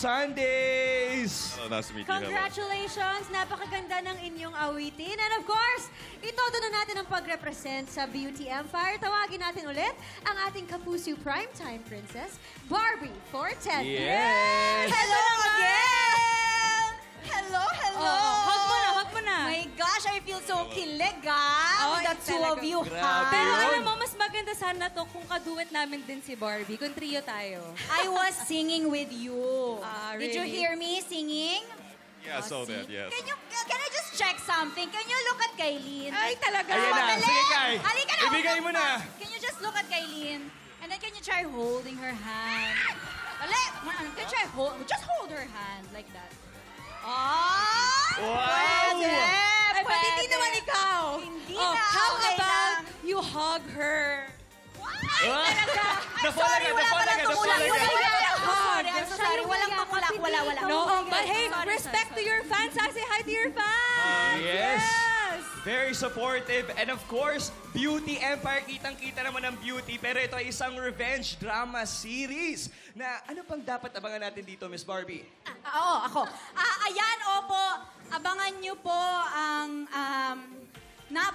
Sundays! Hello, nice to meet you. Congratulations! Napakaganda ng inyong awitin. And of course, itodo na natin ang pag-represent sa Beauty Empire. Tawagin natin ulit ang ating Kapuso Primetime Princess, Barbie Forten. Yes! Hello again! Hello, hello! Hug mo na. My gosh, I feel so kilig, ah! The two of you, ha? Pero alam mo, mas maganda sana to kung kaduet namin din si Barbie, kung trio tayo. I was singing with you. Did you Really? hear me singing? Yeah, I saw that, yes. Can I just check something? Can you look at Kailin? Ay, talaga. Ayan na. Madali! Sige, Kai. Halika na! Ibigay mo na. Can you just look at Kailin? And then can you try holding her hand? Dali! Can you try just hold her hand like that. Oh! Wow! Ay, pati hindi naman ikaw. Hindi Oh, na. how Okay about lang. you hug her? Ay, talaga. I'm sorry, wala palang tumulak. Sorry, I'm so sorry. Walang tumulak. Wala. No, Okay. but hey, Sorry, respect sorry. to your fans. Say hi to your fans. Yes! Very supportive. And of course, Beauty Empire, kitang-kita naman ang beauty. Pero ito ay isang revenge drama series. Na ano pang dapat abangan natin dito, Miss Barbie? Oo, ako. Ayan, opo. Abangan niyo po ang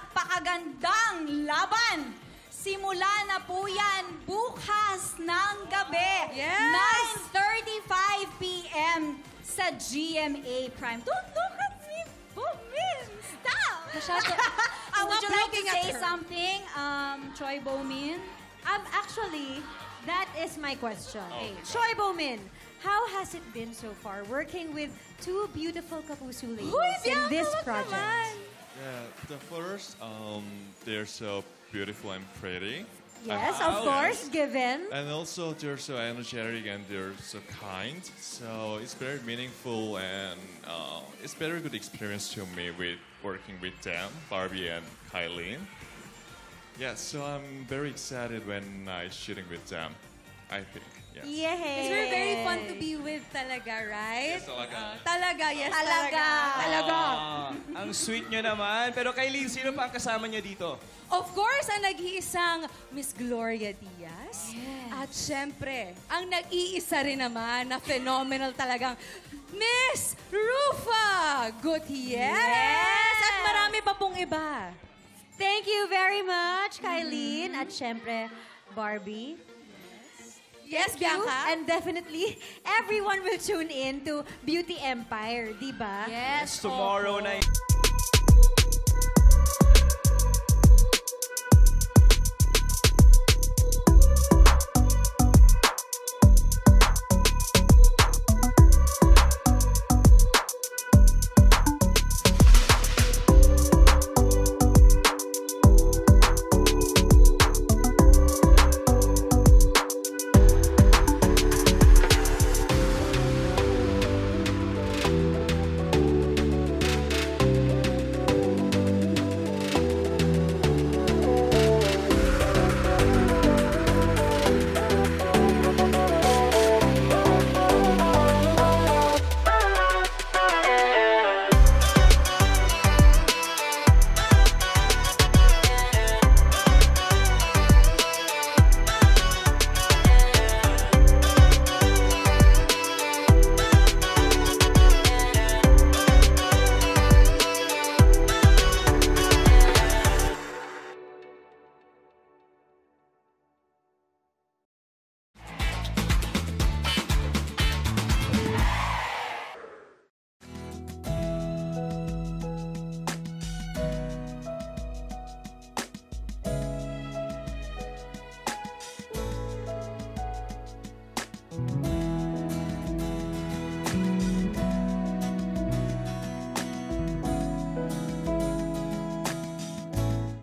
napakagandang laban. Simula na po yan bukas ng gabi. Yes! 9:35 p.m. sa GMA Prime. Don't look at me, Bomin. Stop! Would you like to looking at say her. something, Choi Bomin? Actually, that is my question. Choi Bomin, how has it been so far working with two beautiful Kapuso ladies in this project? Yeah, the first, they're so beautiful and pretty. Yes, of course, given. And also, they're so energetic and they're so kind. So it's very meaningful and it's very good experience to me with working with them, Barbie and Kylie. Yeah, so I'm very excited when I shooting with them, I think. Yes. Yes. Because we're very fun to be with talaga, right? Yes, talaga. Talaga, yes, Talaga. talaga. Ang sweet nyo naman. Pero Kailin, sino pa ang kasama nyo dito? Of course, ang nag-iisang Miss Gloria Diaz. At syempre, ang nag-iisa rin naman na phenomenal talagang Miss Rufa Gutierrez. At marami pa pong iba. Thank you very much, Kylene. At syempre, Barbie. Yes, Thank you. Bianca. And definitely, everyone will tune in to Beauty Empire, di ba? Yes, Tomorrow opo. night.